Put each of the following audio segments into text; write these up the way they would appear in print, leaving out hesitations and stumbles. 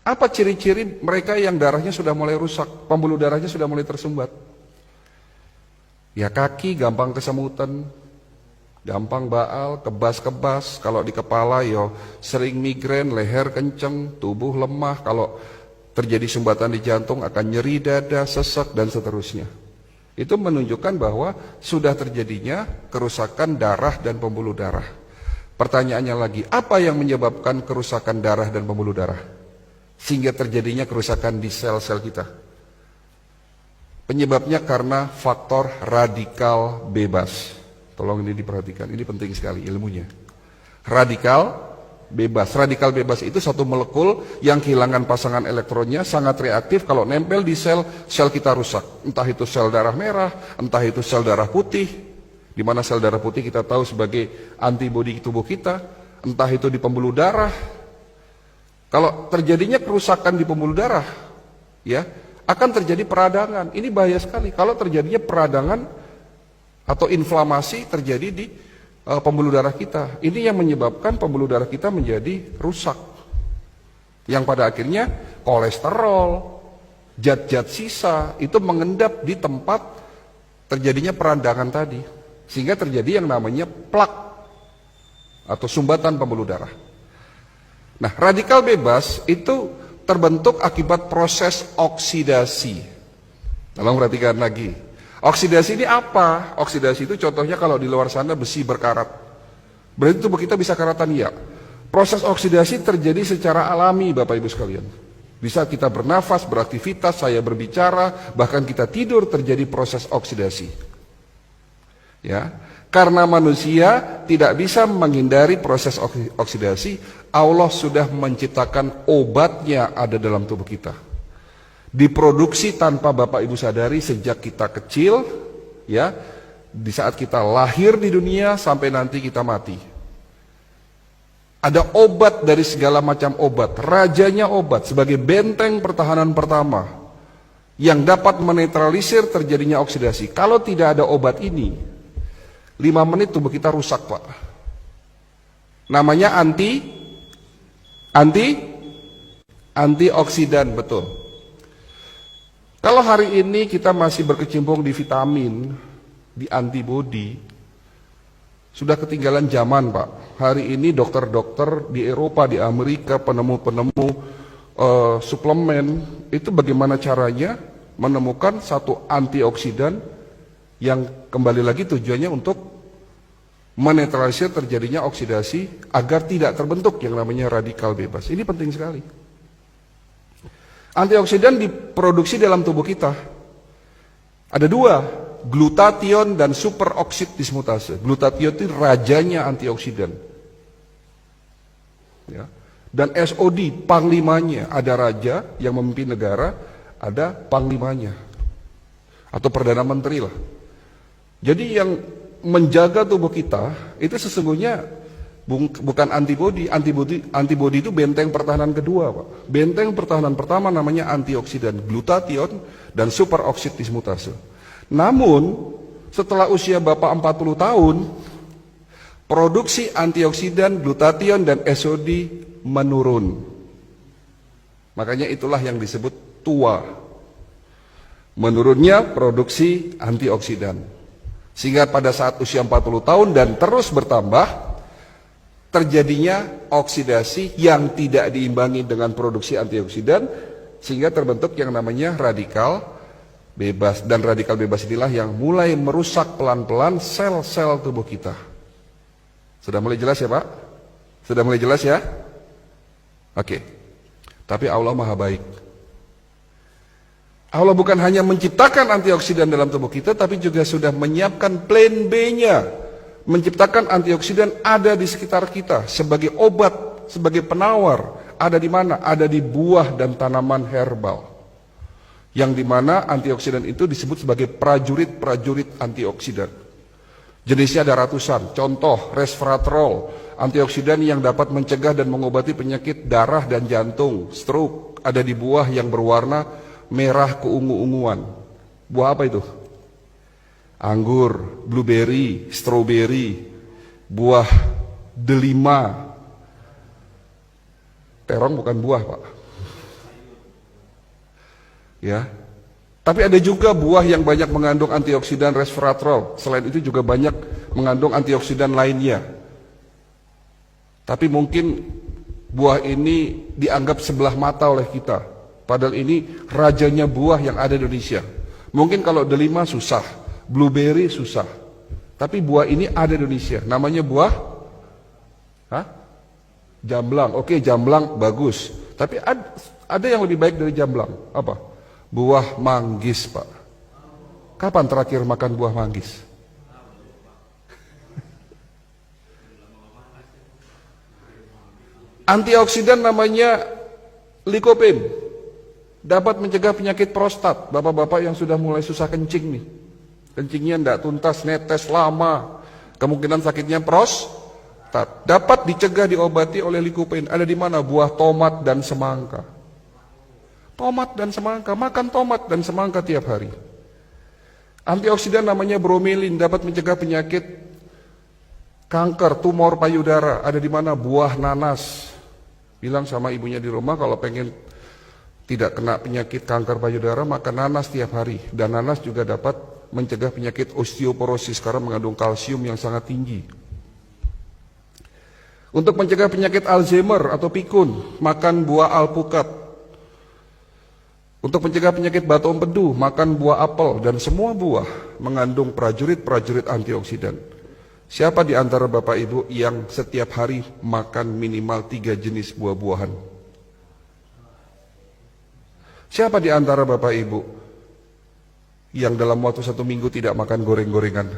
Apa ciri-ciri mereka yang darahnya sudah mulai rusak, pembuluh darahnya sudah mulai tersumbat? Ya kaki gampang kesemutan, gampang baal, kebas-kebas, kalau di kepala yo sering migrain, leher kenceng, tubuh lemah, kalau terjadi sumbatan di jantung akan nyeri dada, sesek dan seterusnya. Itu menunjukkan bahwa sudah terjadinya kerusakan darah dan pembuluh darah. Pertanyaannya lagi, apa yang menyebabkan kerusakan darah dan pembuluh darah sehingga terjadinya kerusakan di sel-sel kita? Penyebabnya karena faktor radikal bebas. Tolong ini diperhatikan, ini penting sekali ilmunya. Radikal bebas. Radikal bebas itu satu molekul yang kehilangan pasangan elektronnya, sangat reaktif, kalau nempel di sel, sel kita rusak. Entah itu sel darah merah, entah itu sel darah putih, di mana sel darah putih kita tahu sebagai antibodi tubuh kita, entah itu di pembuluh darah. Kalau terjadinya kerusakan di pembuluh darah, ya, akan terjadi peradangan. Ini bahaya sekali. Kalau terjadinya peradangan atau inflamasi terjadi di pembuluh darah kita. Ini yang menyebabkan pembuluh darah kita menjadi rusak. Yang pada akhirnya kolesterol, zat-zat sisa itu mengendap di tempat terjadinya peradangan tadi. Sehingga terjadi yang namanya plak atau sumbatan pembuluh darah. Nah, radikal bebas itu terbentuk akibat proses oksidasi. Tolong perhatikan lagi. Oksidasi ini apa? Oksidasi itu contohnya kalau di luar sana besi berkarat. Berarti tubuh kita bisa karatan, ya. Proses oksidasi terjadi secara alami, Bapak Ibu sekalian. Bisa kita bernafas, beraktivitas, saya berbicara, bahkan kita tidur terjadi proses oksidasi. Ya. Karena manusia tidak bisa menghindari proses oksidasi, Allah sudah menciptakan obatnya ada dalam tubuh kita. Diproduksi tanpa Bapak Ibu sadari sejak kita kecil, ya, di saat kita lahir di dunia sampai nanti kita mati. Ada obat dari segala macam obat, rajanya obat sebagai benteng pertahanan pertama yang dapat menetralisir terjadinya oksidasi. Kalau tidak ada obat ini, 5 menit tubuh kita rusak, Pak. Namanya antioksidan, betul. Kalau hari ini kita masih berkecimpung di vitamin, di antibodi, sudah ketinggalan zaman, Pak. Hari ini dokter-dokter di Eropa, di Amerika, penemu-penemu suplemen, itu bagaimana caranya menemukan satu antioksidan yang kembali lagi tujuannya untuk menetralisir terjadinya oksidasi agar tidak terbentuk yang namanya radikal bebas. Ini penting sekali. Antioksidan diproduksi dalam tubuh kita. Ada 2, glutathione dan superoksid dismutase. Glutathione itu rajanya antioksidan. Ya. Dan SOD, panglimanya. Ada raja yang memimpin negara, ada panglimanya. Atau Perdana Menteri lah. Jadi yang menjaga tubuh kita itu sesungguhnya bukan antibodi. Antibodi itu benteng pertahanan kedua, Pak. Benteng pertahanan pertama namanya antioksidan, glutathione dan superoksid dismutase. Namun setelah usia Bapak 40 tahun, produksi antioksidan, glutathione dan SOD menurun. Makanya itulah yang disebut tua. Menurunnya produksi antioksidan. Sehingga pada saat usia 40 tahun dan terus bertambah, terjadinya oksidasi yang tidak diimbangi dengan produksi antioksidan, sehingga terbentuk yang namanya radikal bebas. Dan radikal bebas inilah yang mulai merusak pelan-pelan sel-sel tubuh kita. Sudah mulai jelas ya, Pak? Sudah mulai jelas ya? Oke. Tapi Allah Maha Baik. Allah bukan hanya menciptakan antioksidan dalam tubuh kita, tapi juga sudah menyiapkan plan B-nya. Menciptakan antioksidan ada di sekitar kita sebagai obat, sebagai penawar. Ada di mana? Ada di buah dan tanaman herbal. Yang dimana antioksidan itu disebut sebagai prajurit-prajurit antioksidan. Jenisnya ada ratusan. Contoh, resveratrol, antioksidan yang dapat mencegah dan mengobati penyakit darah dan jantung, stroke. Ada di buah yang berwarna merah keungu-unguan. Buah apa itu? Anggur, blueberry, strawberry, buah delima. Terong bukan buah, Pak. Ya. Tapi ada juga buah yang banyak mengandung antioksidan resveratrol. Selain itu juga banyak mengandung antioksidan lainnya. Tapi mungkin buah ini dianggap sebelah mata oleh kita. Padahal ini rajanya buah yang ada di Indonesia. Mungkin kalau delima susah, blueberry susah. Tapi buah ini ada di Indonesia. Namanya buah jamblang. Oke, jamblang bagus. Tapi ada yang lebih baik dari jamblang. Apa? Buah manggis, Pak. Kapan terakhir makan buah manggis? Antioksidan namanya lycopene. Dapat mencegah penyakit prostat. Bapak-bapak yang sudah mulai susah kencing nih. Kencingnya tidak tuntas, netes lama. Kemungkinan sakitnya prostat. Dapat dicegah, diobati oleh lycopene. Ada di mana? Buah tomat dan semangka. Tomat dan semangka, makan tomat dan semangka tiap hari. Antioksidan namanya bromelin, dapat mencegah penyakit kanker, tumor payudara. Ada di mana? Buah nanas. Bilang sama ibunya di rumah kalau pengen tidak kena penyakit kanker payudara, makan nanas tiap hari. Dan nanas juga dapat mencegah penyakit osteoporosis karena mengandung kalsium yang sangat tinggi. Untuk mencegah penyakit Alzheimer atau pikun, makan buah alpukat. Untuk mencegah penyakit batu empedu, makan buah apel, dan semua buah mengandung prajurit-prajurit antioksidan. Siapa di antara Bapak Ibu yang setiap hari makan minimal 3 jenis buah-buahan? Siapa di antara Bapak Ibu yang dalam waktu 1 minggu tidak makan goreng-gorengan?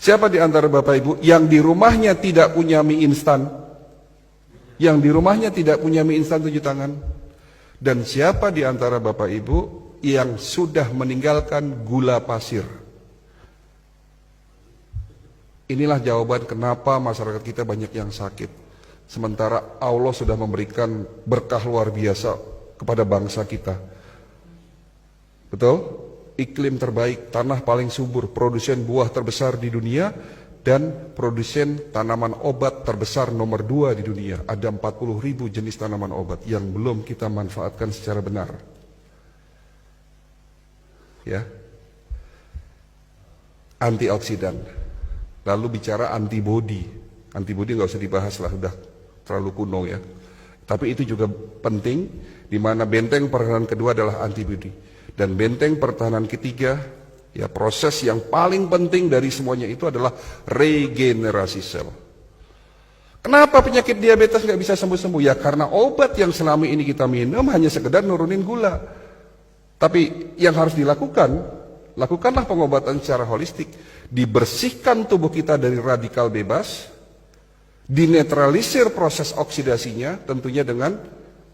Siapa di antara Bapak Ibu yang di rumahnya tidak punya mie instan? Yang di rumahnya tidak punya mie instan, tunjuk tangan. Dan siapa di antara Bapak Ibu yang sudah meninggalkan gula pasir? Inilah jawaban kenapa masyarakat kita banyak yang sakit. Sementara Allah sudah memberikan berkah luar biasa kepada bangsa kita. Betul? Iklim terbaik, tanah paling subur, produsen buah terbesar di dunia, dan produsen tanaman obat terbesar nomor 2 di dunia. Ada 40.000 jenis tanaman obat yang belum kita manfaatkan secara benar. Ya. Antioksidan. Lalu bicara antibodi. Antibodi nggak usah dibahas lah, udah terlalu kuno ya. Tapi itu juga penting, di mana benteng pertahanan kedua adalah antibodi. Dan benteng pertahanan ketiga, ya, proses yang paling penting dari semuanya itu adalah regenerasi sel. Kenapa penyakit diabetes nggak bisa sembuh-sembuh? Ya karena obat yang selama ini kita minum hanya sekedar nurunin gula. Tapi yang harus dilakukan, lakukanlah pengobatan secara holistik. Dibersihkan tubuh kita dari radikal bebas, dinetralisir proses oksidasinya, tentunya dengan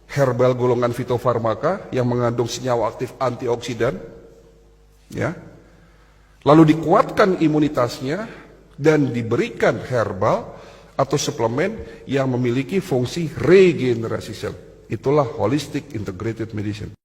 herbal golongan fitofarmaka yang mengandung senyawa aktif antioksidan, ya. Lalu dikuatkan imunitasnya dan diberikan herbal atau suplemen yang memiliki fungsi regenerasi sel. Itulah holistic integrated medicine.